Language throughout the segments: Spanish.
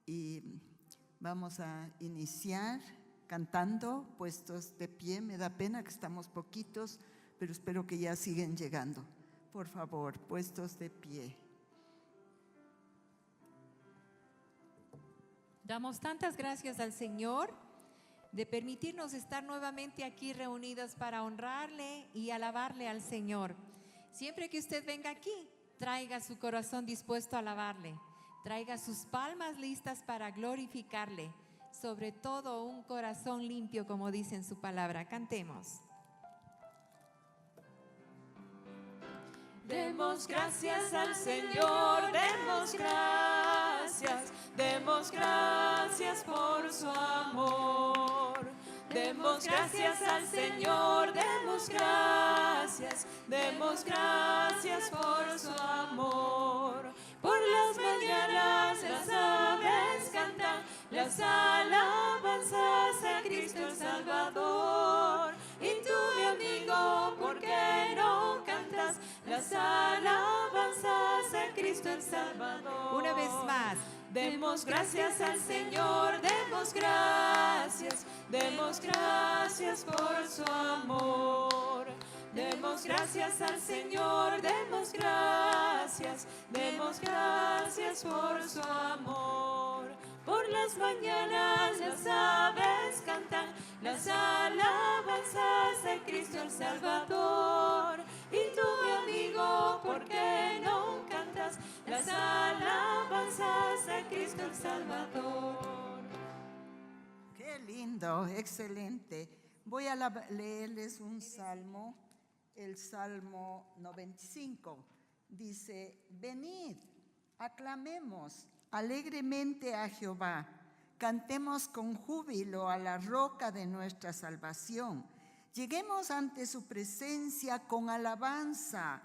y vamos a iniciar cantando, puestos de pie. Me da pena que estamos poquitos, pero espero que ya siguen llegando. Por favor, puestos de pie. Damos tantas gracias al Señor de permitirnos estar nuevamente aquí reunidas para honrarle y alabarle al Señor. Siempre que usted venga aquí, traiga su corazón dispuesto a alabarle, traiga sus palmas listas para glorificarle, sobre todo un corazón limpio, como dice en su palabra. Cantemos. Demos gracias al Señor, demos gracias por su amor. Demos gracias al Señor, demos gracias por su amor. Por las mañanas las aves cantan las alabanzas a Cristo el Salvador. Y tú, mi amigo, ¿por qué no cantas las alabanzas a Cristo el Salvador? Una vez más. Demos gracias al Señor, demos gracias por su amor. Demos gracias al Señor, demos gracias por su amor. Por las mañanas las aves cantan las alabanzas a Cristo el Salvador. Y tú, mi amigo, ¿por qué no cantas las alabanzas a Cristo el Salvador? Qué lindo, excelente. Voy a leerles un salmo, el Salmo 95. Dice: venid, aclamemos alegremente a Jehová, cantemos con júbilo a la roca de nuestra salvación. Lleguemos ante su presencia con alabanza,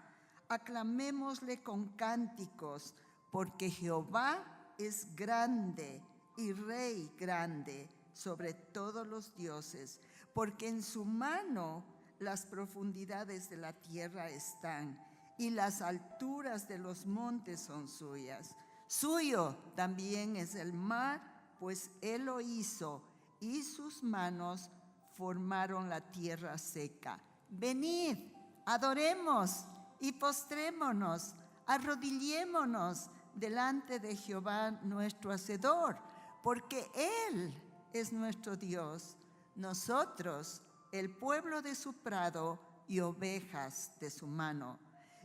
aclamémosle con cánticos, porque Jehová es grande y Rey grande sobre todos los dioses, porque en su mano las profundidades de la tierra están, y las alturas de los montes son suyas. Suyo también es el mar, pues él lo hizo, y sus manos formaron la tierra seca. Venid, adoremos y postrémonos, arrodillémonos delante de Jehová nuestro Hacedor, porque Él es nuestro Dios, nosotros el pueblo de su prado y ovejas de su mano.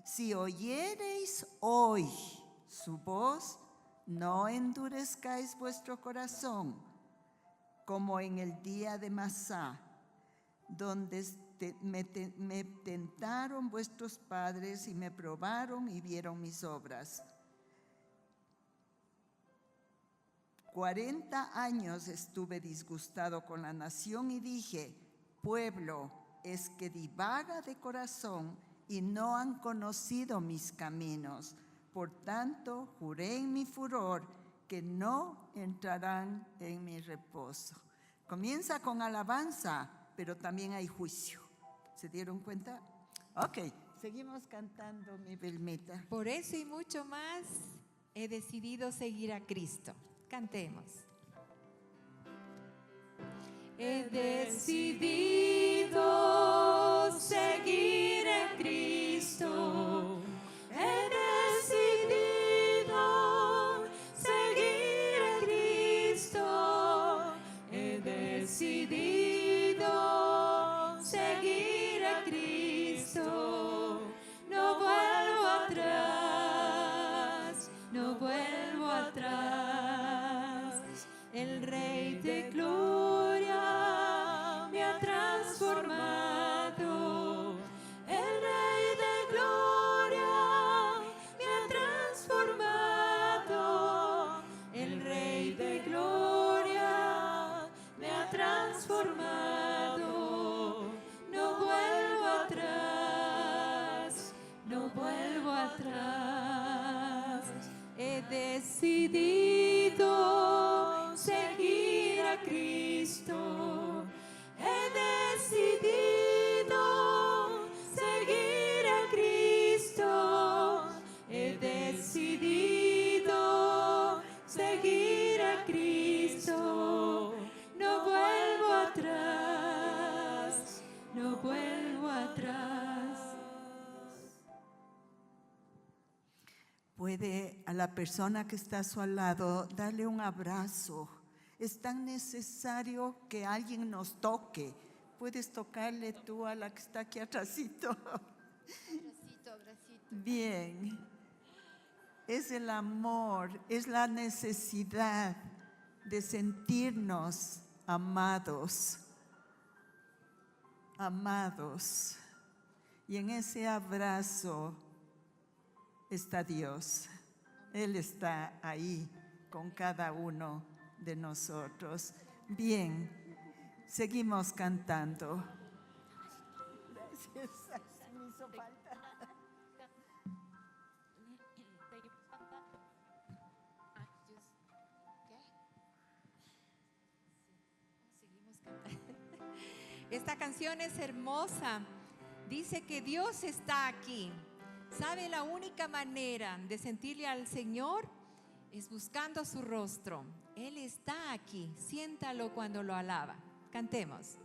Si oyereis hoy su voz, no endurezcáis vuestro corazón, como en el día de Masá, donde me tentaron vuestros padres y me probaron y vieron mis obras. 40 años estuve disgustado con la nación y dije: pueblo es que divaga de corazón y no han conocido mis caminos. Por tanto, juré en mi furor que no entrarán en mi reposo. Comienza con alabanza, pero también hay juicio. ¿Se dieron cuenta? Ok, seguimos cantando, mi Vilmita. Por eso y mucho más he decidido seguir a Cristo. Cantemos. He decidido seguir a Cristo. He decidido seguir a Cristo. He decidido seguir a Cristo. No vuelvo atrás, no vuelvo atrás. El Rey de gloria me ha transformado. El Rey de gloria me ha transformado. El Rey de gloria me ha transformado. No vuelvo atrás, no vuelvo atrás. He decidido seguir a Cristo. He decidido seguir a Cristo. He decidido seguir a a Cristo, no vuelvo atrás, no vuelvo atrás. Puede a la persona que está a su lado darle un abrazo. Es tan necesario que alguien nos toque. Puedes tocarle tú a la que está aquí atrásito. Abracito. Bien. Es el amor, es la necesidad de sentirnos amados. Amados. Y en ese abrazo está Dios. Él está ahí con cada uno de nosotros. Bien, seguimos cantando. Gracias, me hizo falta. Esta canción es hermosa. Dice que Dios está aquí. ¿Sabe? La única manera de sentirle al Señor es buscando su rostro. Él está aquí. Siéntalo cuando lo alaba. Cantemos.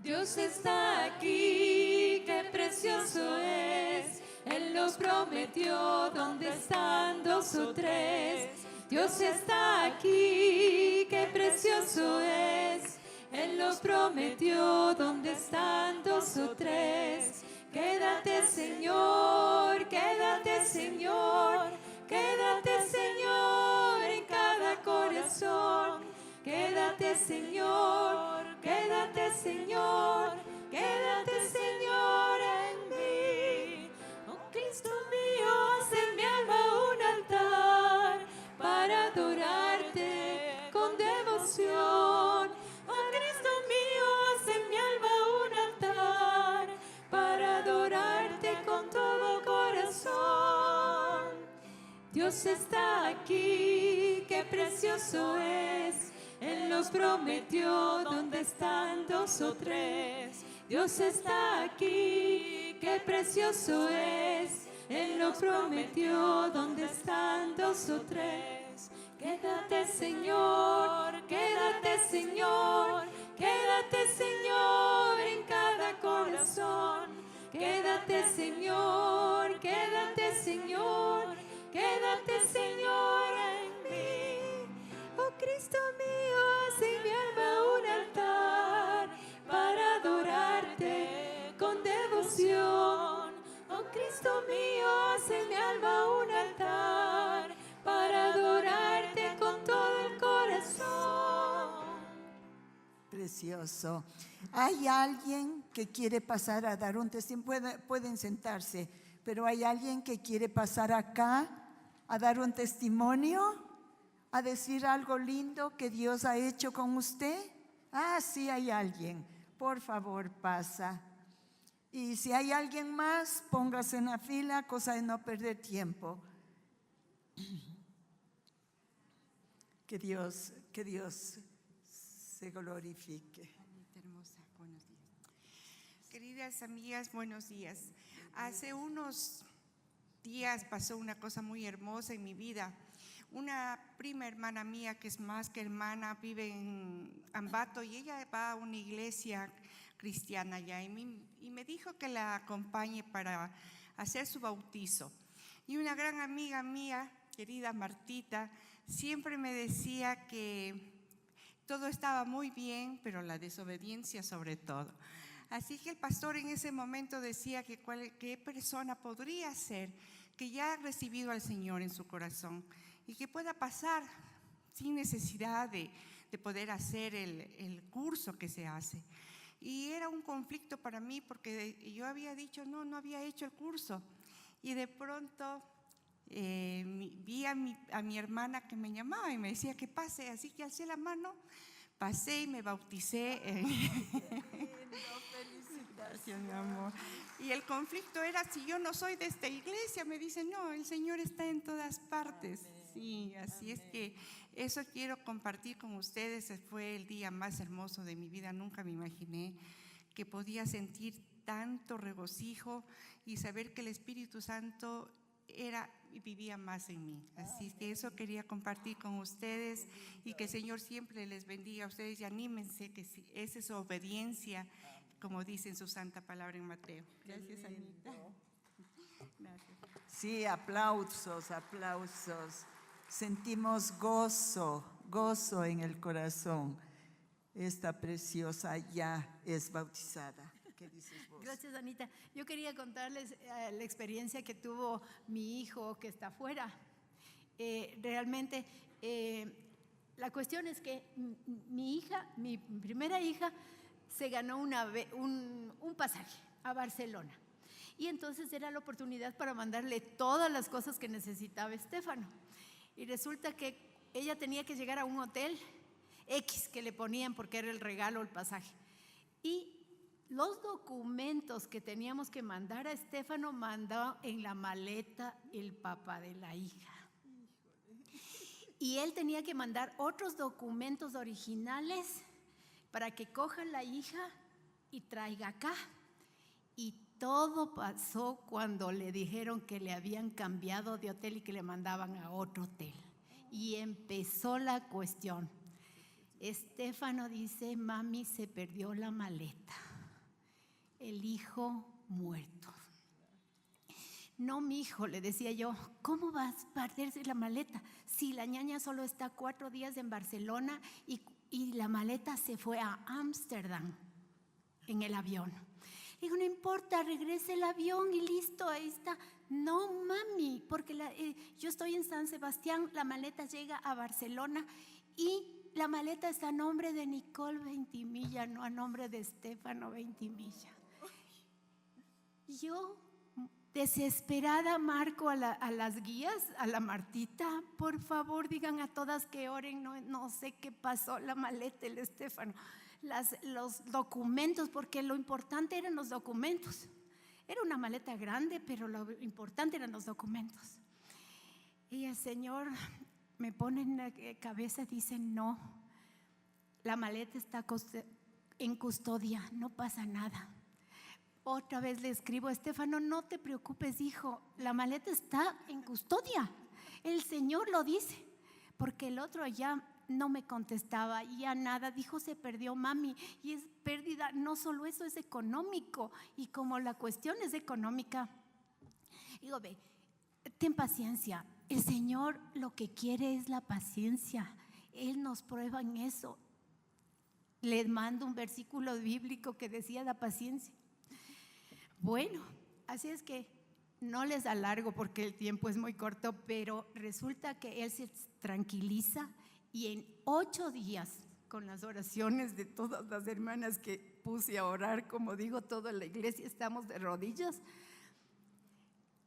Dios está aquí, qué precioso es. Él nos prometió, ¿dónde están dos o tres? Dios está aquí, qué precioso es. Él nos prometió, ¿dónde están dos o tres? Quédate, Señor, quédate, Señor, quédate, Señor, en cada corazón. Quédate, Señor, quédate, Señor, quédate, Señor, en mí. Oh Cristo mío, haz en mi alma un altar para adorarte con devoción. Oh Cristo mío, haz en mi alma un altar para adorarte con todo corazón. Dios está aquí, qué precioso es. Él nos prometió, ¿dónde están dos o tres? Dios está aquí, qué precioso es. Él nos prometió, ¿dónde están dos o tres? Quédate, Señor, quédate, Señor, quédate, Señor, en cada corazón. Quédate, Señor, quédate, Señor, quédate, Señor, en mí. Oh Cristo mío, haz en mi alma un altar para adorarte con devoción. Oh Cristo mío, haz en mi alma un altar para adorarte con todo el corazón. Precioso. ¿Hay alguien que quiere pasar a dar un testimonio? Pueden sentarse, pero ¿hay alguien que quiere pasar acá a dar un testimonio? ¿A decir algo lindo que Dios ha hecho con usted? Ah, sí, hay alguien. Por favor, pasa. Y si hay alguien más, póngase en la fila, cosa de no perder tiempo. Que Dios se glorifique. Hermosa, buenos días. Queridas amigas, buenos días. Hace unos días pasó una cosa muy hermosa en mi vida. Una prima hermana mía, que es más que hermana, vive en Ambato y ella va a una iglesia cristiana allá y me dijo que la acompañe para hacer su bautizo. Y una gran amiga mía, querida Martita, siempre me decía que todo estaba muy bien, pero la desobediencia sobre todo. Así que el pastor en ese momento decía que qué persona podría ser que ya ha recibido al Señor en su corazón y que pueda pasar sin necesidad de poder hacer el curso que se hace. Y era un conflicto para mí porque yo había dicho, no había hecho el curso. Y de pronto vi a mi hermana que me llamaba y me decía que pase, así que alcé la mano, pasé y me bauticé. Gracias, mi amor. Y el conflicto era, si yo no soy de esta iglesia, me dicen, no, el Señor está en todas partes. Sí, así es que eso quiero compartir con ustedes. Fue el día más hermoso de mi vida. Nunca me imaginé que podía sentir tanto regocijo y saber que el Espíritu Santo vivía más en mí. Así que eso quería compartir con ustedes y que el Señor siempre les bendiga a ustedes y anímense que esa es su obediencia, como dice en su santa palabra en Mateo. Gracias, Anita. Gracias. Sí, aplausos, aplausos. Sentimos gozo en el corazón. Esta preciosa ya es bautizada. ¿Qué dices vos? Gracias, Anita. Yo quería contarles la experiencia que tuvo mi hijo que está afuera. Realmente, la cuestión es que mi primera hija, se ganó un pasaje a Barcelona. Y entonces era la oportunidad para mandarle todas las cosas que necesitaba Estefano. Y resulta que ella tenía que llegar a un hotel X que le ponían porque era el regalo, el pasaje. Y los documentos que teníamos que mandar a Estefano mandó en la maleta el papá de la hija. Y él tenía que mandar otros documentos originales para que coja la hija y traiga acá. Y todo pasó cuando le dijeron que le habían cambiado de hotel y que le mandaban a otro hotel. Y empezó la cuestión. Estefano dice: mami, se perdió la maleta. El hijo muerto. No, mi hijo, le decía yo, ¿cómo vas a perderse la maleta? Si la ñaña solo está 4 días en Barcelona y la maleta se fue a Ámsterdam en el avión. Digo, no importa, regrese el avión y listo, ahí está. No, mami, porque yo estoy en San Sebastián, la maleta llega a Barcelona y la maleta está a nombre de Nicole Ventimilla, no a nombre de Estefano Ventimilla. Yo, desesperada, marco a las guías, a la Martita, por favor digan a todas que oren, no sé qué pasó, la maleta, el Estefano, los documentos, porque lo importante eran los documentos. Era una maleta grande, pero lo importante eran los documentos. Y el Señor me pone en la cabeza, dice: no, la maleta está en custodia, no pasa nada. Otra vez le escribo a Estefano: no te preocupes, hijo, la maleta está en custodia, el Señor lo dice. Porque el otro ya no me contestaba, ya nada, dijo: se perdió, mami. Y es pérdida, no solo eso, es económico. Y como la cuestión es económica, digo, ve, ten paciencia. El Señor lo que quiere es la paciencia. Él nos prueba en eso. Les mando un versículo bíblico que decía la paciencia. Bueno, así es que no les alargo porque el tiempo es muy corto, pero resulta que él se tranquiliza y en 8 días, con las oraciones de todas las hermanas que puse a orar, como digo, toda la iglesia estamos de rodillas,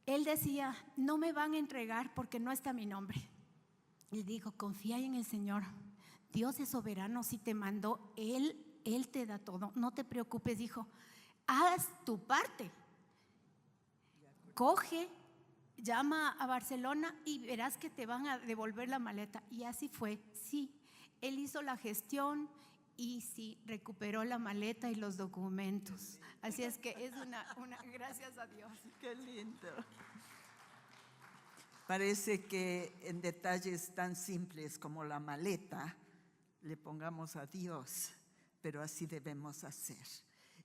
él decía: no me van a entregar porque no está mi nombre. Y digo: confía en el Señor, Dios es soberano, si te mandó, Él te da todo, no te preocupes, hijo, haz tu parte. Coge, llama a Barcelona y verás que te van a devolver la maleta. Y así fue, sí, él hizo la gestión y sí, recuperó la maleta y los documentos. Así es que es una gracias a Dios. Qué lindo. Parece que en detalles tan simples como la maleta le pongamos a Dios, pero así debemos hacer.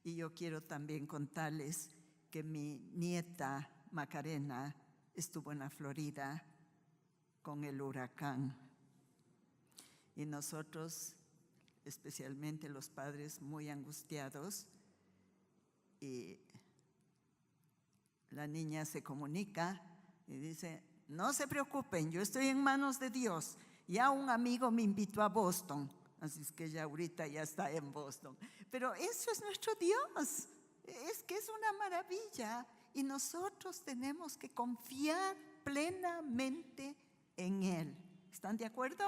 Y yo quiero también contarles que mi nieta Macarena estuvo en la Florida con el huracán. Y nosotros, especialmente los padres, muy angustiados. Y la niña se comunica y dice: no se preocupen, yo estoy en manos de Dios. Ya un amigo me invitó a Boston, así es que ella ahorita ya está en Boston. Pero eso es nuestro Dios, es que es una maravilla. Y nosotros tenemos que confiar plenamente en Él. ¿Están de acuerdo?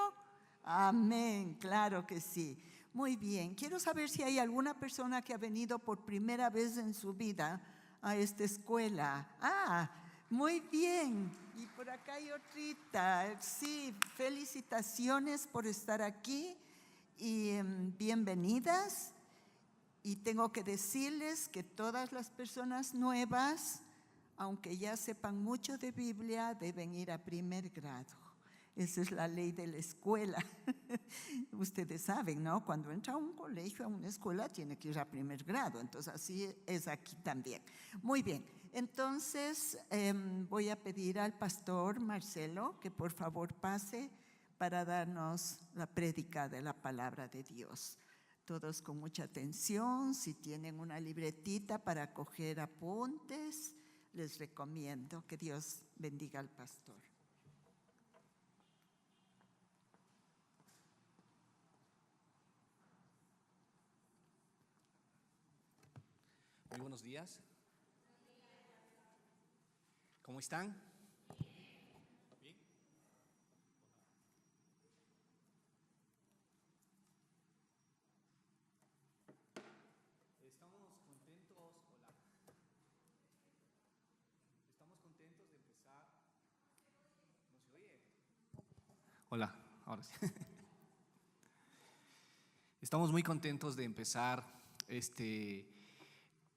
Amén, claro que sí. Muy bien, quiero saber si hay alguna persona que ha venido por primera vez en su vida a esta escuela. Muy bien. Y por acá hay otrita. Sí, felicitaciones por estar aquí y bienvenidas. Y tengo que decirles que todas las personas nuevas aunque ya sepan mucho de Biblia, deben ir a primer grado. Esa es la ley de la escuela. Ustedes saben, ¿no? Cuando entra a un colegio, a una escuela, tiene que ir a primer grado. Entonces, así es aquí también. Muy bien. Entonces, voy a pedir al pastor Marcelo que por favor pase para darnos la prédica de la palabra de Dios. Todos con mucha atención. Si tienen una libretita para coger apuntes, les recomiendo. Que Dios bendiga al pastor. Muy buenos días. ¿Cómo están? ¿Bien? Estamos contentos, hola. Estamos contentos de empezar. ¿No se oye? Hola, ahora sí. Estamos muy contentos de empezar este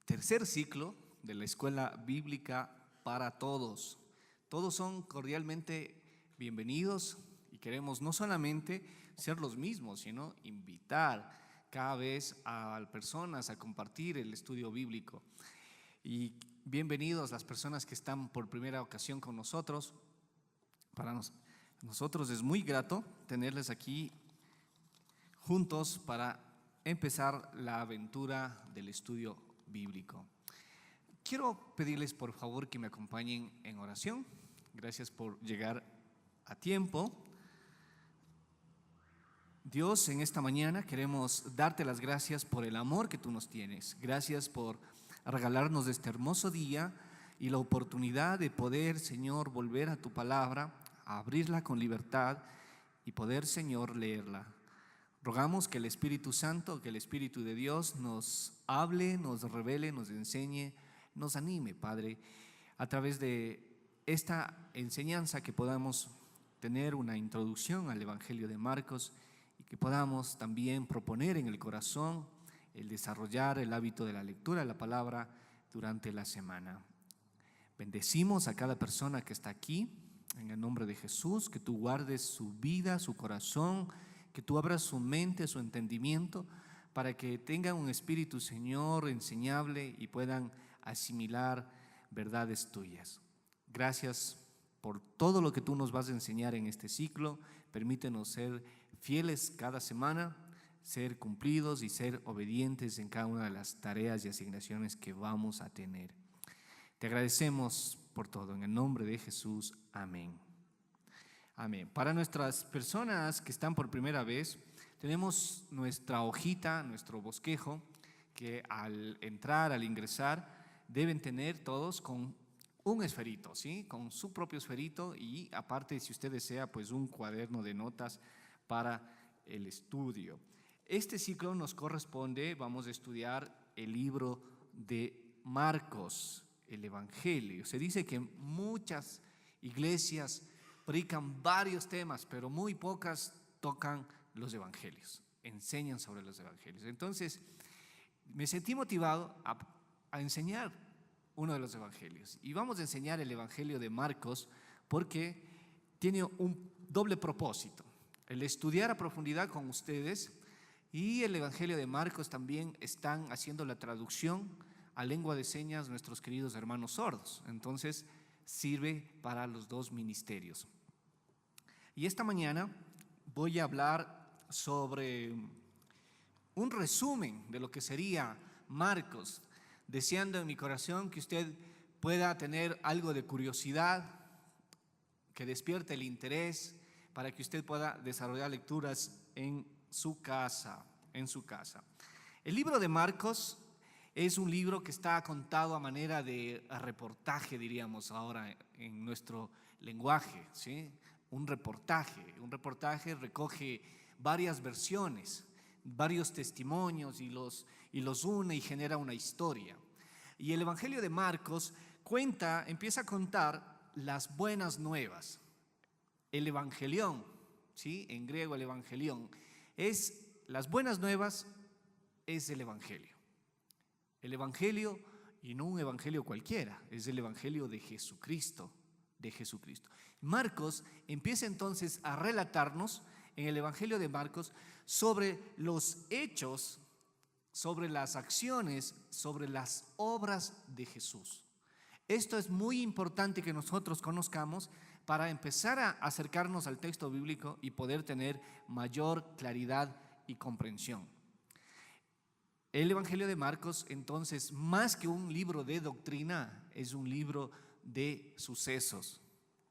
tercer ciclo de la Escuela Bíblica para Todos. Todos son cordialmente bienvenidos y queremos no solamente ser los mismos, sino invitar cada vez a personas a compartir el estudio bíblico. Y bienvenidos las personas que están por primera ocasión con nosotros. Para nosotros es muy grato tenerles aquí juntos para empezar la aventura del estudio bíblico. Quiero pedirles por favor que me acompañen en oración. Gracias por llegar a tiempo. Dios, en esta mañana queremos darte las gracias por el amor que tú nos tienes. Gracias por regalarnos este hermoso día y la oportunidad de poder, Señor, volver a tu palabra, a abrirla con libertad y poder, Señor, leerla. Rogamos que el Espíritu Santo, que el Espíritu de Dios nos hable, nos revele, nos enseñe, nos anime, Padre, a través de esta enseñanza, que podamos tener una introducción al Evangelio de Marcos y que podamos también proponer en el corazón el desarrollar el hábito de la lectura de la palabra durante la semana. Bendecimos a cada persona que está aquí, en el nombre de Jesús, que tú guardes su vida, su corazón, que tú abras su mente, su entendimiento, para que tengan un espíritu, Señor, enseñable y puedan asimilar verdades tuyas. Gracias por todo lo que tú nos vas a enseñar en este ciclo. Permítenos ser fieles cada semana, ser cumplidos y ser obedientes en cada una de las tareas y asignaciones que vamos a tener. Te agradecemos por todo. En el nombre de Jesús. Amén. Amén. Para nuestras personas que están por primera vez, tenemos nuestra hojita, nuestro bosquejo, que al entrar, al ingresar, deben tener todos con un esferito, ¿sí? Con su propio esferito y aparte, si usted desea, pues un cuaderno de notas para el estudio. Este ciclo nos corresponde, vamos a estudiar el libro de Marcos, el Evangelio. Se dice que muchas iglesias predican varios temas, pero muy pocas tocan los evangelios, enseñan sobre los evangelios. Entonces, me sentí motivado a enseñar uno de los evangelios. Y vamos a enseñar el Evangelio de Marcos porque tiene un doble propósito: el estudiar a profundidad con ustedes, y el Evangelio de Marcos también están haciendo la traducción a lengua de señas nuestros queridos hermanos sordos. Entonces, sirve para los dos ministerios. Y esta mañana voy a hablar sobre un resumen de lo que sería Marcos, deseando en mi corazón que usted pueda tener algo de curiosidad, que despierte el interés para que usted pueda desarrollar lecturas en su casa. El libro de Marcos es un libro que está contado a manera de reportaje, diríamos ahora en nuestro lenguaje, ¿sí? Un reportaje recoge varias versiones, varios testimonios y los une y genera una historia. Y el Evangelio de Marcos empieza a contar las buenas nuevas. El Evangelión, ¿sí? En griego el Evangelión, las buenas nuevas es el Evangelio. El Evangelio y no un evangelio cualquiera, es el evangelio de Jesucristo, de Jesucristo. Marcos empieza entonces a relatarnos en el evangelio de Marcos sobre los hechos, sobre las acciones, sobre las obras de Jesús. Esto es muy importante que nosotros conozcamos para empezar a acercarnos al texto bíblico y poder tener mayor claridad y comprensión. El Evangelio de Marcos, entonces, más que un libro de doctrina, es un libro de sucesos,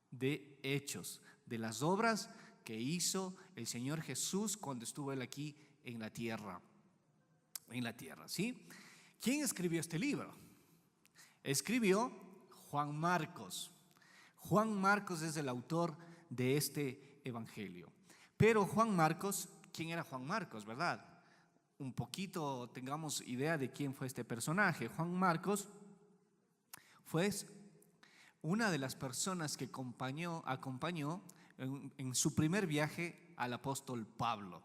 de hechos, de las obras que hizo el Señor Jesús cuando estuvo Él aquí en la tierra. ¿Sí? ¿Quién escribió este libro? Escribió Juan Marcos. Juan Marcos es el autor de este evangelio. Pero Juan Marcos, ¿quién era Juan Marcos, verdad? Un poquito tengamos idea de quién fue este personaje. Juan Marcos fue una de las personas que acompañó en su primer viaje al apóstol Pablo.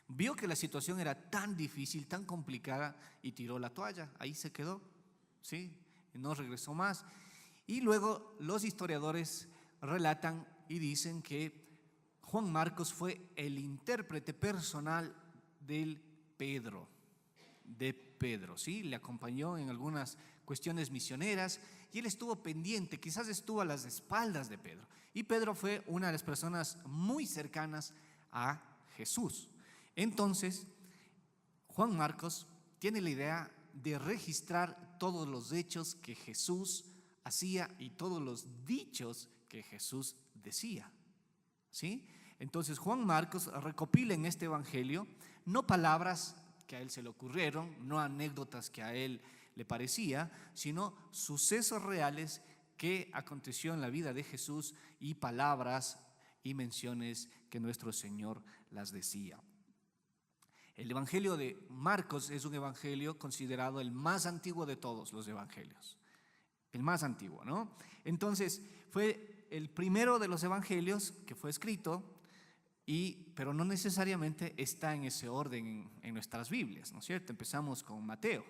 Vio que la situación era tan difícil, tan complicada y tiró la toalla. Ahí se quedó, ¿sí? No regresó más. Y luego los historiadores relatan y dicen que Juan Marcos fue el intérprete personal de Pedro, ¿sí? Le acompañó en algunas cuestiones misioneras y él estuvo pendiente, quizás estuvo a las espaldas de Pedro. Y Pedro fue una de las personas muy cercanas a Jesús. Entonces, Juan Marcos tiene la idea de registrar todos los hechos que Jesús hacía y todos los dichos que Jesús decía, ¿sí? Entonces Juan Marcos recopila en este evangelio no palabras que a él se le ocurrieron, no anécdotas que a él le parecía, sino sucesos reales que aconteció en la vida de Jesús y palabras y menciones que nuestro Señor las decía. El evangelio de Marcos es un evangelio considerado el más antiguo de todos los evangelios. El más antiguo, ¿no? Entonces, fue el primero de los evangelios que fue escrito, pero no necesariamente está en ese orden en nuestras Biblias, ¿no es cierto? Empezamos con Mateo,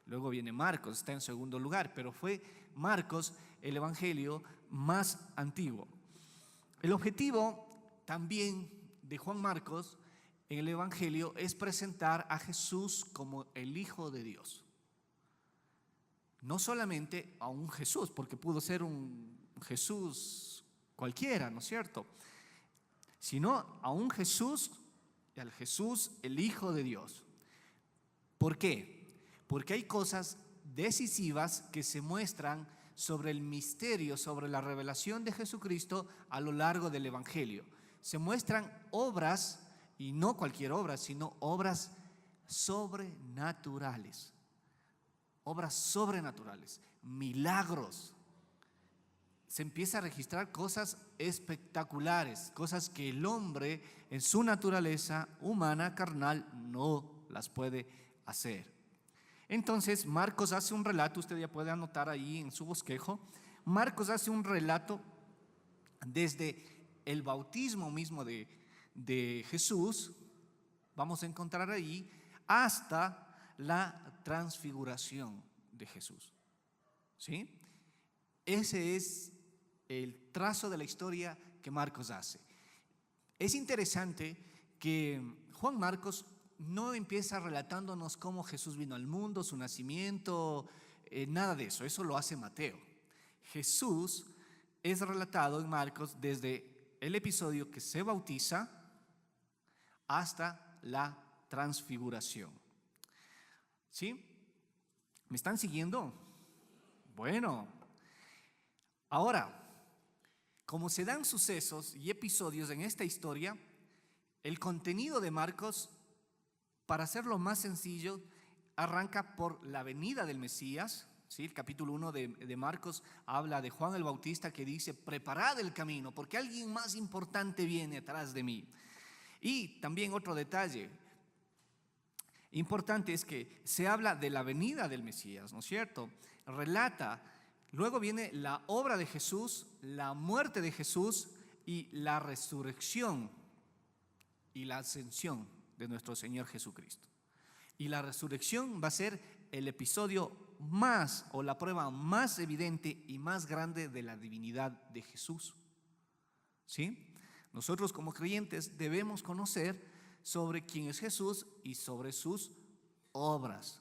luego viene Marcos, está en segundo lugar, pero fue Marcos el evangelio más antiguo. El objetivo también de Juan Marcos en el evangelio es presentar a Jesús como el Hijo de Dios. No solamente a un Jesús, porque pudo ser un Jesús cualquiera, ¿no es cierto? Sino a un Jesús, al Jesús, el Hijo de Dios. ¿Por qué? Porque hay cosas decisivas que se muestran sobre el misterio, sobre la revelación de Jesucristo a lo largo del Evangelio. Se muestran obras, y no cualquier obra, sino obras sobrenaturales. Obras sobrenaturales, milagros. Se empieza a registrar cosas espectaculares, cosas que el hombre en su naturaleza humana, carnal, no las puede hacer. Entonces Marcos hace un relato, usted ya puede anotar ahí en su bosquejo. Marcos hace un relato desde el bautismo mismo de Jesús, vamos a encontrar ahí, hasta la transfiguración de Jesús, ¿sí? Ese es el trazo de la historia que Marcos hace. Es interesante que Juan Marcos no empieza relatándonos cómo Jesús vino al mundo, su nacimiento, nada de eso, eso lo hace Mateo. Jesús es relatado en Marcos desde el episodio que se bautiza hasta la transfiguración. ¿Sí? ¿Me están siguiendo? Bueno, ahora, como se dan sucesos y episodios en esta historia, el contenido de Marcos, para hacerlo más sencillo, arranca por la venida del Mesías. ¿Sí? El capítulo 1 de Marcos habla de Juan el Bautista que dice: preparad el camino porque alguien más importante viene atrás de mí. Y también otro detalle importante es que se habla de la venida del Mesías, ¿no es cierto? Relata, luego viene la obra de Jesús, la muerte de Jesús y la resurrección y la ascensión de nuestro Señor Jesucristo. Y la resurrección va a ser el episodio más o la prueba más evidente y más grande de la divinidad de Jesús. ¿Sí? Nosotros como creyentes debemos conocer sobre quién es Jesús y sobre sus obras,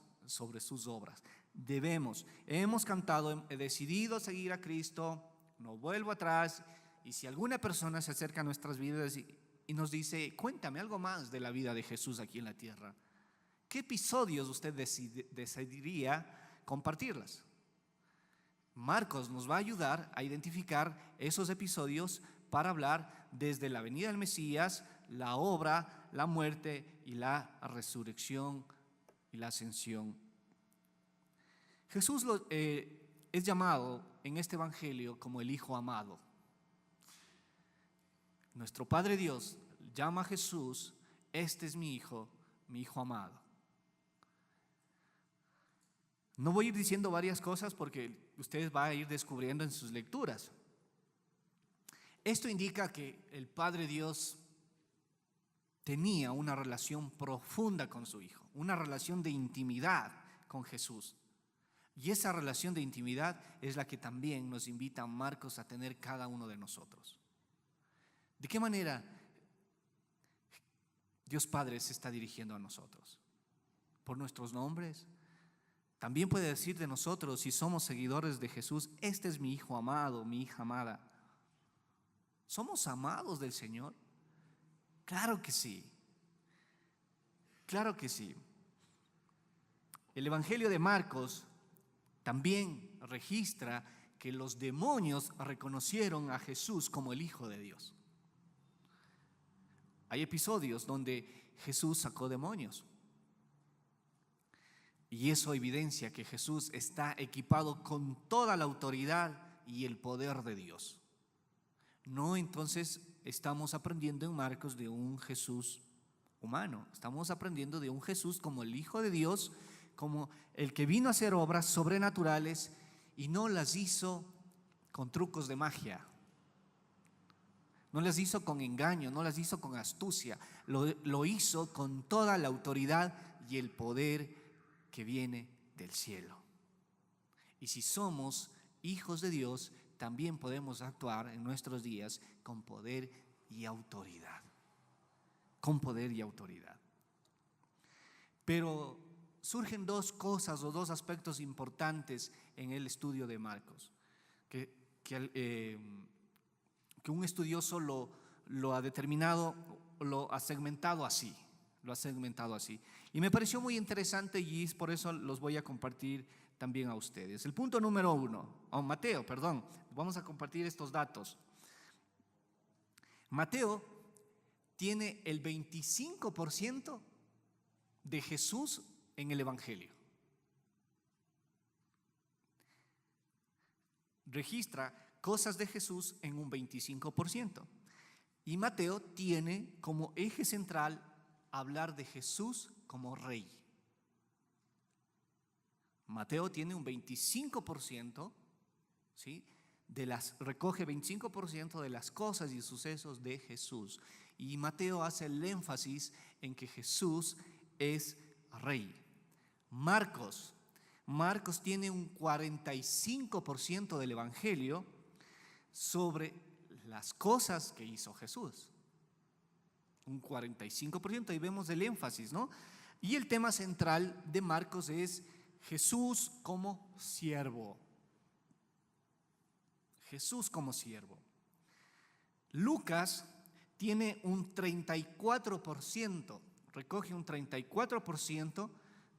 hemos cantado, he decidido seguir a Cristo, no vuelvo atrás. Y si alguna persona se acerca a nuestras vidas y nos dice, cuéntame algo más de la vida de Jesús aquí en la tierra, ¿qué episodios usted decidiría compartirlas? Marcos nos va a ayudar a identificar esos episodios para hablar desde la venida del Mesías, la obra, la muerte y la resurrección y la ascensión. Jesús es llamado en este evangelio como el Hijo amado. Nuestro Padre Dios llama a Jesús, este es mi Hijo amado. No voy a ir diciendo varias cosas porque ustedes van a ir descubriendo en sus lecturas. Esto indica que el Padre Dios tenía una relación profunda con su Hijo, una relación de intimidad con Jesús. Y esa relación de intimidad es la que también nos invita a Marcos a tener cada uno de nosotros. ¿De qué manera Dios Padre se está dirigiendo a nosotros? ¿Por nuestros nombres? También puede decir de nosotros, si somos seguidores de Jesús, este es mi Hijo amado, mi hija amada. ¿Somos amados del Señor? Claro que sí. Claro que sí. El Evangelio de Marcos también registra que los demonios reconocieron a Jesús como el Hijo de Dios. Hay episodios donde Jesús sacó demonios. Y eso evidencia que Jesús está equipado con toda la autoridad y el poder de Dios. No, entonces estamos aprendiendo en Marcos de un Jesús humano. Estamos aprendiendo de un Jesús como el Hijo de Dios, como el que vino a hacer obras sobrenaturales y no las hizo con trucos de magia. No las hizo con engaño, no las hizo con astucia. Lo hizo con toda la autoridad y el poder que viene del cielo. Y si somos hijos de Dios, también podemos actuar en nuestros días con poder y autoridad. Con poder y autoridad. Pero surgen dos cosas o dos aspectos importantes en el estudio de Marcos, que un estudioso lo ha determinado, lo ha segmentado así. Y me pareció muy interesante y es por eso los voy a compartir también a ustedes. El punto número 1, Mateo, vamos a compartir estos datos. Mateo tiene el 25% de Jesús en el Evangelio. Registra cosas de Jesús en un 25%. Y Mateo tiene como eje central hablar de Jesús como rey. Mateo tiene un 25%, ¿sí? Recoge 25% de las cosas y sucesos de Jesús. Y Mateo hace el énfasis en que Jesús es rey. Marcos tiene un 45% del Evangelio sobre las cosas que hizo Jesús. Un 45%, y vemos el énfasis, ¿no? Y el tema central de Marcos es Jesús como siervo. Jesús como siervo. Lucas tiene un 34%, recoge un 34%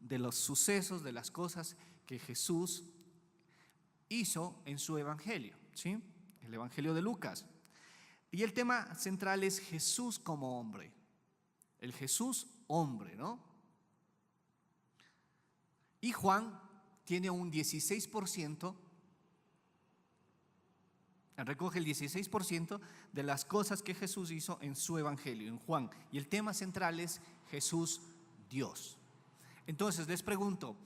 de los sucesos, de las cosas que Jesús hizo en su evangelio, ¿sí? El evangelio de Lucas. Y el tema central es Jesús como hombre. El Jesús hombre, ¿no? Y Juan tiene un 16%, recoge el 16% de las cosas que Jesús hizo en su evangelio, en Juan. Y el tema central es Jesús Dios. Entonces les pregunto,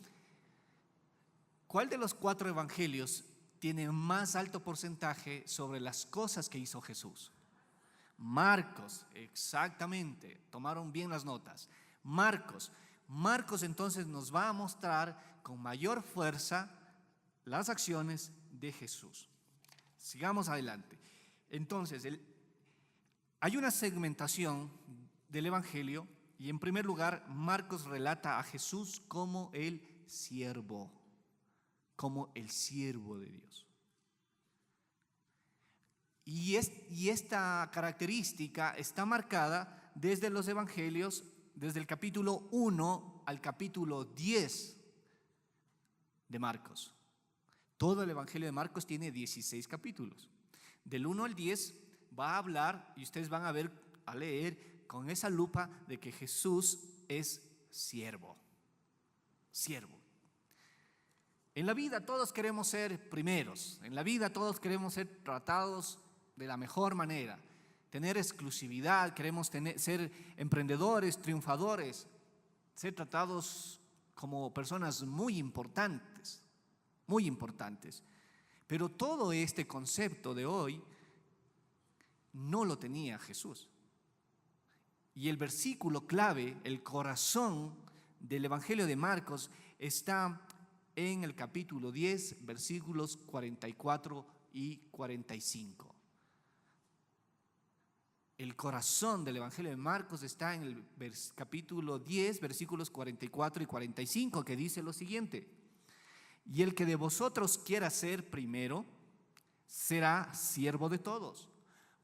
¿cuál de los 4 evangelios tiene más alto porcentaje sobre las cosas que hizo Jesús? Marcos, exactamente, tomaron bien las notas. Marcos entonces nos va a mostrar con mayor fuerza las acciones de Jesús. Sigamos adelante. Entonces, hay una segmentación del Evangelio y en primer lugar Marcos relata a Jesús como el siervo de Dios. Y esta característica está marcada desde los Evangelios, desde el capítulo 1 al capítulo 10 de Marcos. Todo el Evangelio de Marcos tiene 16 capítulos. Del 1 al 10 va a hablar, y ustedes van a leer con esa lupa de que Jesús es siervo. Siervo. En la vida todos queremos ser primeros. En la vida todos queremos ser tratados de la mejor manera. Tener exclusividad, queremos ser emprendedores, triunfadores, ser tratados como personas muy importantes. Muy importantes. Pero todo este concepto de hoy no lo tenía Jesús. Y el versículo clave, el corazón del Evangelio de Marcos está en el capítulo 10, versículos 44 y 45. El corazón del Evangelio de Marcos está en el capítulo 10, versículos 44 y 45, que dice lo siguiente: y el que de vosotros quiera ser primero, será siervo de todos,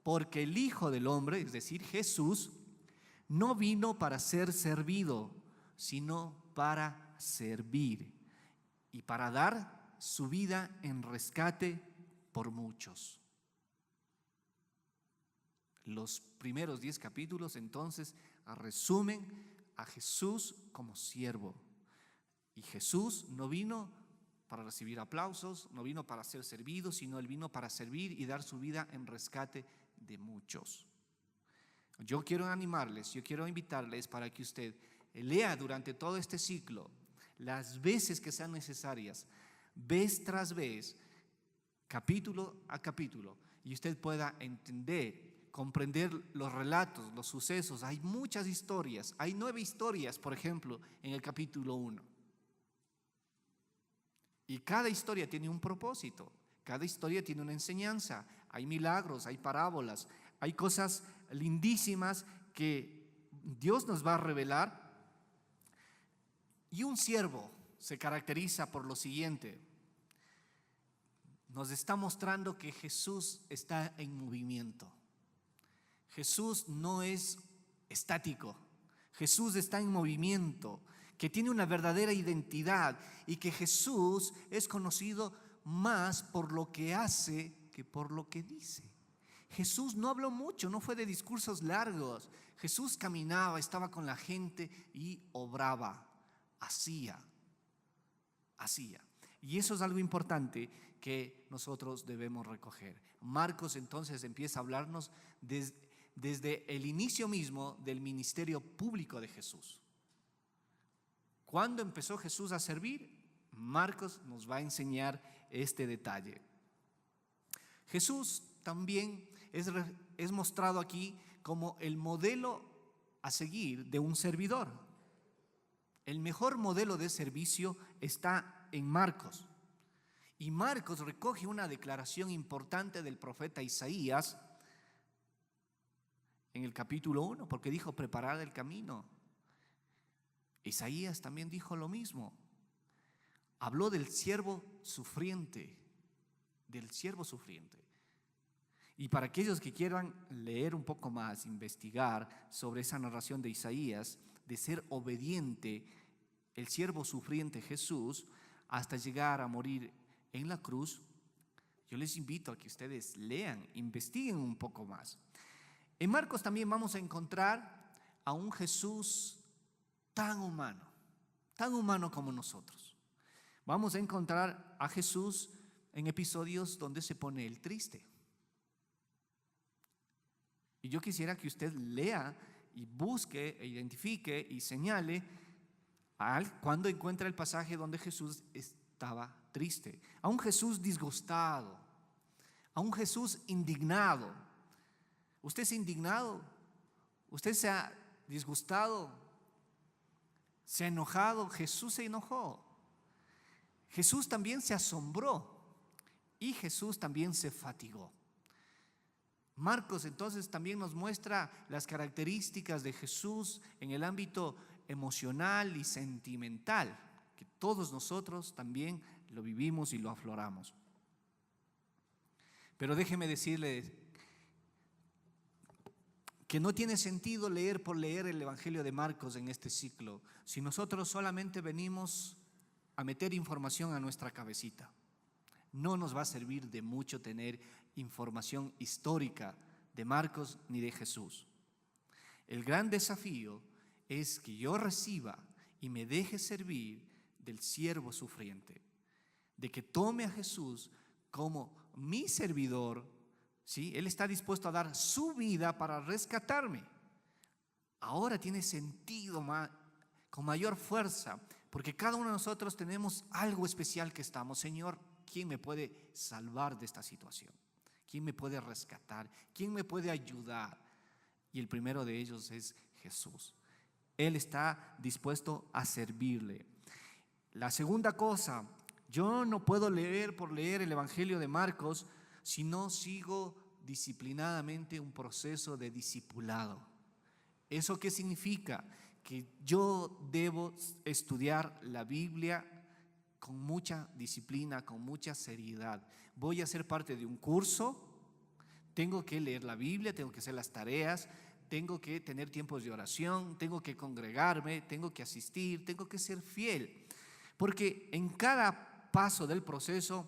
porque el Hijo del Hombre, es decir, Jesús, no vino para ser servido, sino para servir y para dar su vida en rescate por muchos. Los primeros 10 capítulos entonces resumen a Jesús como siervo. Y Jesús no vino para recibir aplausos, no vino para ser servido, sino Él vino para servir y dar su vida en rescate de muchos. Yo quiero animarles, yo quiero invitarles para que usted lea durante todo este ciclo, las veces que sean necesarias, vez tras vez, capítulo a capítulo, y usted pueda entender, comprender los relatos, los sucesos. Hay muchas historias, hay 9 historias, por ejemplo, en el capítulo 1. Y cada historia tiene un propósito, cada historia tiene una enseñanza. Hay milagros, hay parábolas, hay cosas lindísimas que Dios nos va a revelar. Y un siervo se caracteriza por lo siguiente: nos está mostrando que Jesús está en movimiento. Jesús no es estático, Jesús está en movimiento, que tiene una verdadera identidad y que Jesús es conocido más por lo que hace que por lo que dice. Jesús no habló mucho, no fue de discursos largos. Jesús caminaba, estaba con la gente y obraba, hacía. Y eso es algo importante que nosotros debemos recoger. Marcos entonces empieza a hablarnos desde el inicio mismo del ministerio público de Jesús. ¿Cuándo empezó Jesús a servir? Marcos nos va a enseñar este detalle. Jesús también es mostrado aquí como el modelo a seguir de un servidor. El mejor modelo de servicio está en Marcos. Y Marcos recoge una declaración importante del profeta Isaías en el capítulo 1, porque dijo: preparad el camino. Isaías también dijo lo mismo. Habló del siervo sufriente, Y para aquellos que quieran leer un poco más, investigar sobre esa narración de Isaías, de ser obediente, el siervo sufriente Jesús, hasta llegar a morir en la cruz, yo les invito a que ustedes lean, investiguen un poco más. En Marcos también vamos a encontrar a un Jesús tan humano como nosotros. Vamos a encontrar a Jesús en episodios donde se pone el triste. Y yo quisiera que usted lea y busque, e identifique y señale cuando encuentra el pasaje donde Jesús estaba triste. A un Jesús disgustado, a un Jesús indignado. ¿Usted se ha indignado? ¿Usted se ha disgustado? ¿Se ha enojado? Jesús se enojó. Jesús también se asombró y Jesús también se fatigó. Marcos entonces también nos muestra las características de Jesús en el ámbito emocional y sentimental, que todos nosotros también lo vivimos y lo afloramos. Pero déjeme decirle que no tiene sentido leer por leer el Evangelio de Marcos en este ciclo, si nosotros solamente venimos a meter información a nuestra cabecita. No nos va a servir de mucho tener información histórica de Marcos ni de Jesús. El gran desafío es que yo reciba y me deje servir del siervo sufriente, de que tome a Jesús como mi servidor, ¿sí? Él está dispuesto a dar su vida para rescatarme. Ahora tiene sentido con mayor fuerza, porque cada uno de nosotros tenemos algo especial que estamos. Señor, ¿quién me puede salvar de esta situación? ¿Quién me puede rescatar? ¿Quién me puede ayudar? Y el primero de ellos es Jesús. Él está dispuesto a servirle. La segunda cosa, yo no puedo leer por leer el Evangelio de Marcos si no sigo disciplinadamente un proceso de discipulado. ¿Eso qué significa? Que yo debo estudiar la Biblia con mucha disciplina, con mucha seriedad. Voy a ser parte de un curso, tengo que leer la Biblia, tengo que hacer las tareas, tengo que tener tiempos de oración, tengo que congregarme, tengo que asistir, tengo que ser fiel. Porque en cada paso del proceso,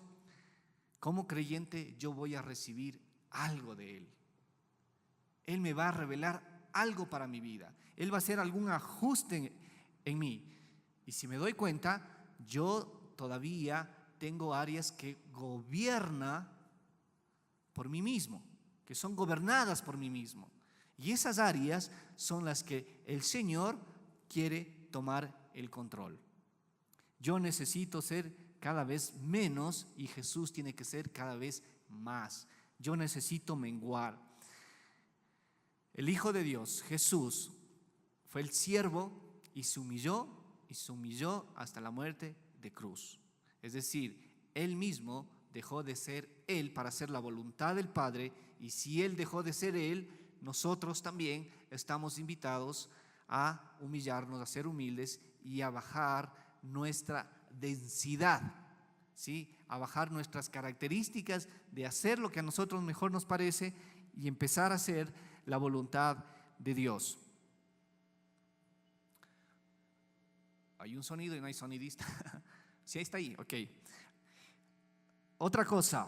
como creyente, yo voy a recibir algo de Él. Él me va a revelar algo para mi vida. Él va a hacer algún ajuste en mí. Y si me doy cuenta, yo todavía tengo áreas que gobierna por mí mismo, que son gobernadas por mí mismo. Y esas áreas son las que el Señor quiere tomar el control. Yo necesito ser cada vez menos y Jesús tiene que ser cada vez más. Yo necesito menguar. El Hijo de Dios, Jesús, fue el siervo y se humilló hasta la muerte de cruz. Es decir, Él mismo dejó de ser Él para hacer la voluntad del Padre, y si Él dejó de ser Él, nosotros también estamos invitados a humillarnos, a ser humildes y a bajar nuestra densidad, ¿sí? A bajar nuestras características de hacer lo que a nosotros mejor nos parece y empezar a hacer la voluntad de Dios. Hay un sonido y no hay sonidista. Sí, ahí está ahí, ok. Otra cosa.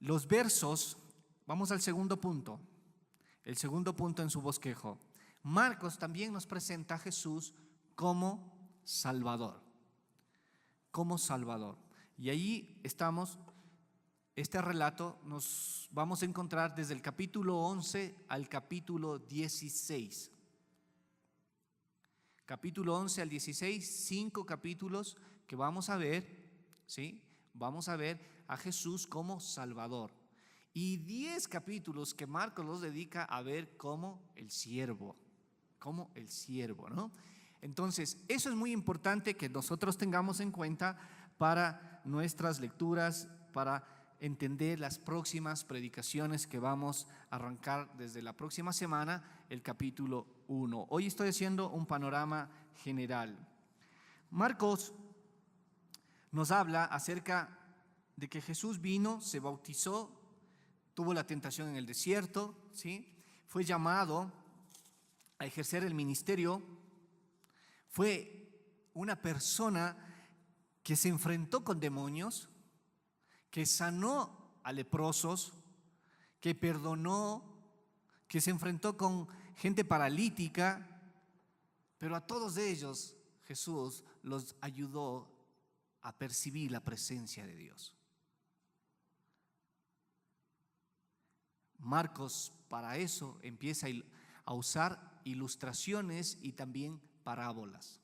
Los versos, vamos al segundo punto. El segundo punto en su bosquejo. Marcos también nos presenta a Jesús como Salvador. Como Salvador. Y ahí estamos, este relato nos vamos a encontrar desde el capítulo 11 al capítulo 16. Capítulo 11 al 16, 5 capítulos que vamos a ver, ¿sí? Vamos a ver a Jesús como Salvador. Y 10 capítulos que Marcos los dedica a ver como el siervo, ¿no? Entonces, eso es muy importante que nosotros tengamos en cuenta para nuestras lecturas, para entender las próximas predicaciones que vamos a arrancar desde la próxima semana, el capítulo 1. Hoy estoy haciendo un panorama general. Marcos nos habla acerca de que Jesús vino, se bautizó, tuvo la tentación en el desierto, ¿sí? Fue llamado a ejercer el ministerio, fue una persona que se enfrentó con demonios, que sanó a leprosos, que perdonó, que se enfrentó con gente paralítica, pero a todos ellos Jesús los ayudó a percibir la presencia de Dios. Marcos para eso empieza a usar ilustraciones y también parábolas.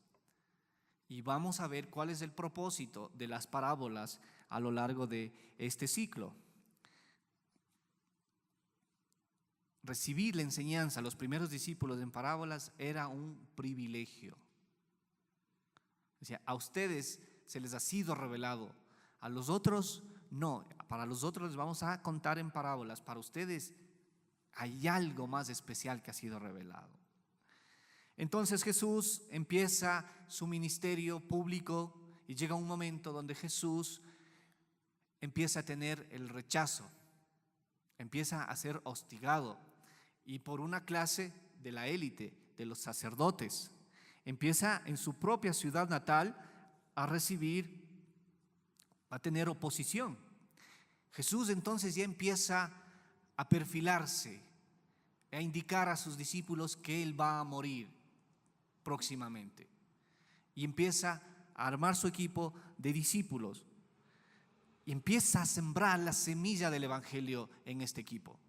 Y vamos a ver cuál es el propósito de las parábolas a lo largo de este ciclo. recibir la enseñanza a los primeros discípulos en parábolas era un privilegio. Decía, a ustedes se les ha sido revelado, a los otros no. Para los otros les vamos a contar en parábolas, para ustedes hay algo más especial que ha sido revelado. Entonces Jesús empieza su ministerio público y llega un momento donde Jesús empieza a tener el rechazo, empieza a ser hostigado, y por una clase de la élite, de los sacerdotes. Empieza en su propia ciudad natal a tener oposición. Jesús entonces ya empieza a perfilarse, a indicar a sus discípulos que Él va a morir próximamente. Y empieza a armar su equipo de discípulos. Y empieza a sembrar la semilla del Evangelio en este equipo.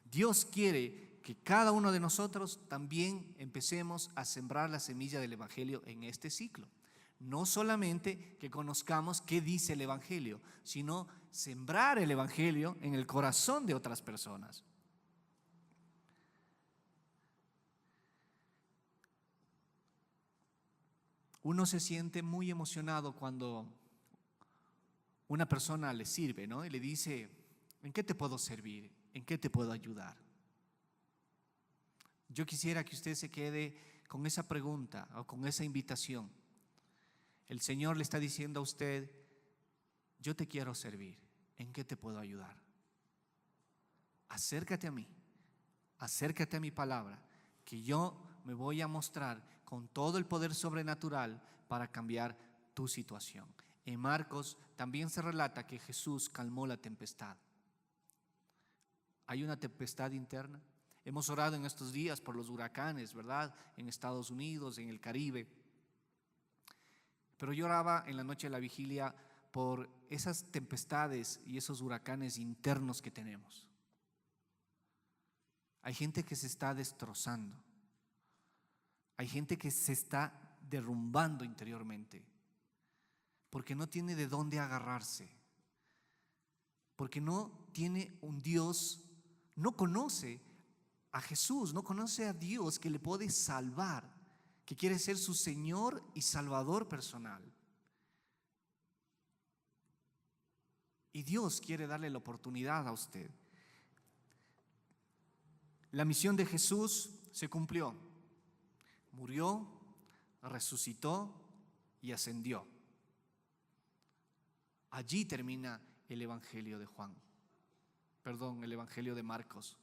Dios quiere que cada uno de nosotros también empecemos a sembrar la semilla del Evangelio en este ciclo. No solamente que conozcamos qué dice el Evangelio, sino sembrar el Evangelio en el corazón de otras personas. Uno se siente muy emocionado cuando una persona le sirve, ¿no? Y le dice, ¿en qué te puedo servir? ¿En qué te puedo ayudar? Yo quisiera que usted se quede con esa pregunta o con esa invitación. El Señor le está diciendo a usted, yo te quiero servir. ¿En qué te puedo ayudar? Acércate a mí, acércate a mi palabra, que yo me voy a mostrar con todo el poder sobrenatural para cambiar tu situación. En Marcos también se relata que Jesús calmó la tempestad. ¿Hay una tempestad interna? Hemos orado en estos días por los huracanes, ¿verdad? En Estados Unidos, en el Caribe. Pero yo oraba en la noche de la vigilia por esas tempestades y esos huracanes internos que tenemos. Hay gente que se está destrozando. Hay gente que se está derrumbando interiormente porque no tiene de dónde agarrarse, porque no tiene un Dios, no conoce a Jesús, no conoce a Dios que le puede salvar, que quiere ser su Señor y Salvador personal. Y Dios quiere darle la oportunidad a usted. La misión de Jesús se cumplió. Murió, resucitó y ascendió. Allí termina el Evangelio de el Evangelio de Marcos.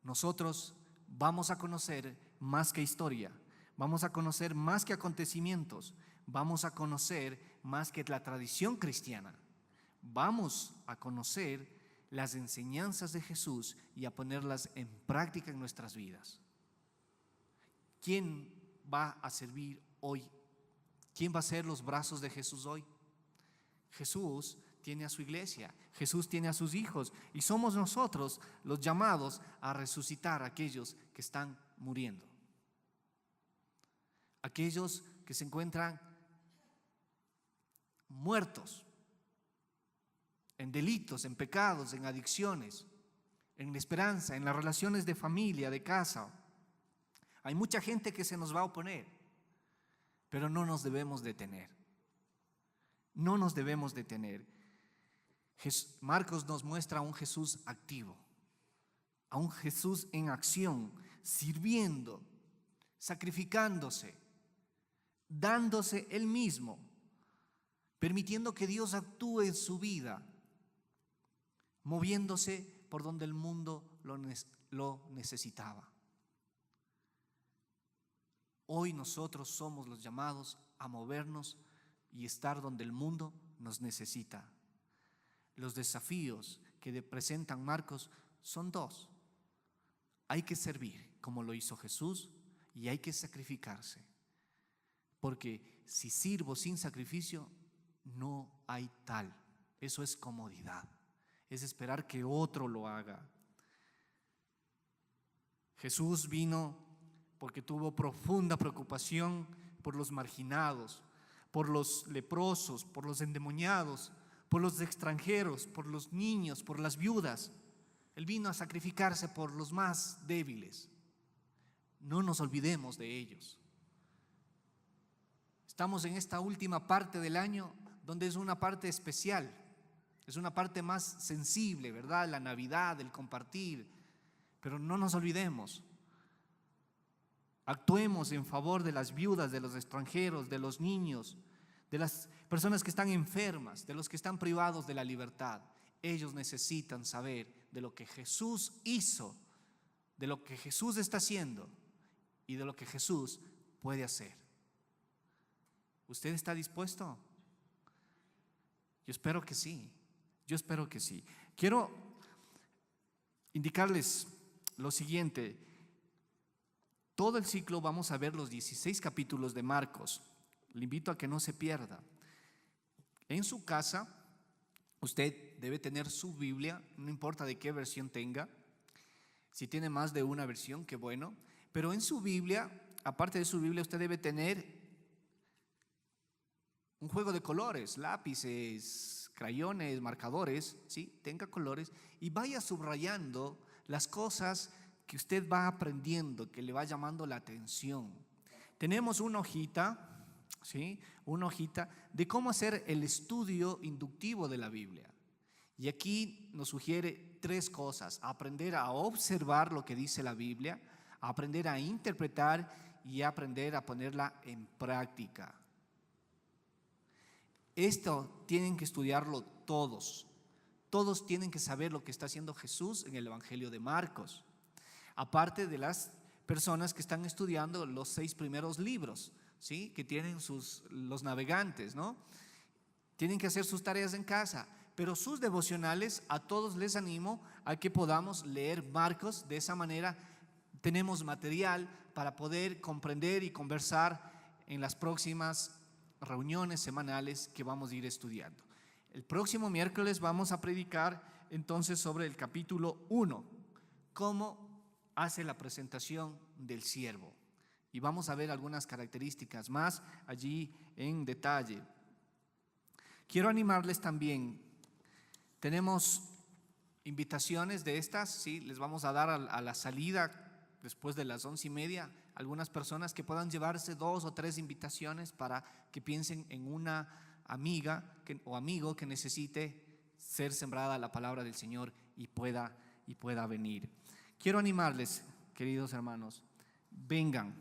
Nosotros vamos a conocer más que historia, vamos a conocer más que acontecimientos, vamos a conocer más que la tradición cristiana. Vamos a conocer las enseñanzas de Jesús y a ponerlas en práctica en nuestras vidas. ¿Quién va a servir hoy? ¿Quién va a ser los brazos de Jesús hoy? Jesús tiene a su iglesia, Jesús tiene a sus hijos y somos nosotros los llamados a resucitar a aquellos que están muriendo. Aquellos que se encuentran muertos en delitos, en pecados, en adicciones, en esperanza, en las relaciones de familia, de casa. Hay mucha gente que se nos va a oponer, pero no nos debemos detener. No nos debemos detener. Marcos nos muestra a un Jesús activo, a un Jesús en acción, sirviendo, sacrificándose, dándose Él mismo, permitiendo que Dios actúe en su vida, moviéndose por donde el mundo lo necesitaba. Hoy nosotros somos los llamados a movernos y estar donde el mundo nos necesita. Los desafíos que presentan Marcos son dos. Hay que servir como lo hizo Jesús y hay que sacrificarse. Porque si sirvo sin sacrificio, no hay tal. Eso es comodidad. Es esperar que otro lo haga. Jesús vino porque tuvo profunda preocupación por los marginados, por los leprosos, por los endemoniados, por los extranjeros, por los niños, por las viudas. Él vino a sacrificarse por los más débiles. No nos olvidemos de ellos. Estamos en esta última parte del año donde es una parte especial, es una parte más sensible, ¿verdad? La Navidad, el compartir, pero no nos olvidemos. Actuemos en favor de las viudas, de los extranjeros, de los niños, de las personas que están enfermas, de los que están privados de la libertad. Ellos necesitan saber de lo que Jesús hizo, de lo que Jesús está haciendo y de lo que Jesús puede hacer. ¿Usted está dispuesto? Yo espero que sí. Yo espero que sí. Quiero indicarles lo siguiente. Todo el ciclo vamos a ver los 16 capítulos de Marcos. Le invito a que no se pierda. En su casa, usted debe tener su Biblia, no importa de qué versión tenga. Si tiene más de una versión, qué bueno. Pero en su Biblia, aparte de su Biblia, usted debe tener un juego de colores, lápices, crayones, marcadores, ¿sí? Tenga colores y vaya subrayando las cosas que usted va aprendiendo, que le va llamando la atención. Tenemos una hojita, ¿sí? Una hojita de cómo hacer el estudio inductivo de la Biblia. Y aquí nos sugiere 3 cosas: aprender a observar lo que dice la Biblia, aprender a interpretar y aprender a ponerla en práctica. Esto tienen que estudiarlo todos. Todos tienen que saber lo que está haciendo Jesús en el Evangelio de Marcos. Aparte de las personas que están estudiando los 6 primeros libros, ¿sí? Que tienen los navegantes, ¿no? Tienen que hacer sus tareas en casa, pero sus devocionales, a todos les animo a que podamos leer Marcos. De esa manera tenemos material para poder comprender y conversar en las próximas reuniones semanales que vamos a ir estudiando. El próximo miércoles vamos a predicar entonces sobre el capítulo 1, cómo hace la presentación del siervo. Y vamos a ver algunas características más allí en detalle. Quiero animarles también. Tenemos invitaciones de estas, ¿sí? Les vamos a dar a la salida después de las 11:30 algunas personas que puedan llevarse 2 o 3 invitaciones para que piensen en una amiga o amigo que necesite ser sembrada la palabra del Señor y pueda venir. Quiero animarles, queridos hermanos, vengan,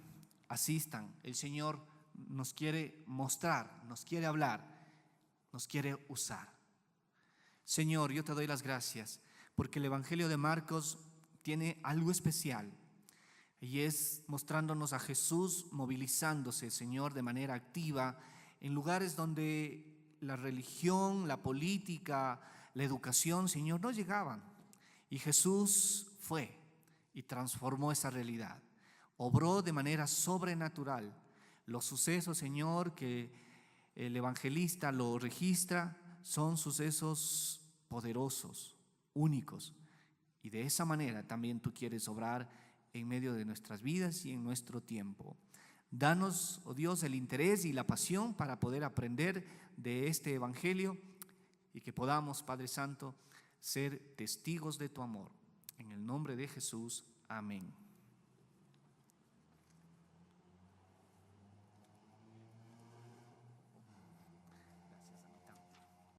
asistan. El Señor nos quiere mostrar, nos quiere hablar, nos quiere usar. Señor, yo te doy las gracias porque el Evangelio de Marcos tiene algo especial. Y es mostrándonos a Jesús movilizándose, Señor, de manera activa en lugares donde la religión, la política, la educación, Señor, no llegaban. Y Jesús fue y transformó esa realidad. Obró de manera sobrenatural. Los sucesos, Señor, que el evangelista lo registra son sucesos poderosos, únicos. Y de esa manera también tú quieres obrar en medio de nuestras vidas y en nuestro tiempo. Danos, oh Dios, el interés y la pasión para poder aprender de este evangelio y que podamos, Padre Santo, ser testigos de tu amor. En el nombre de Jesús, amén.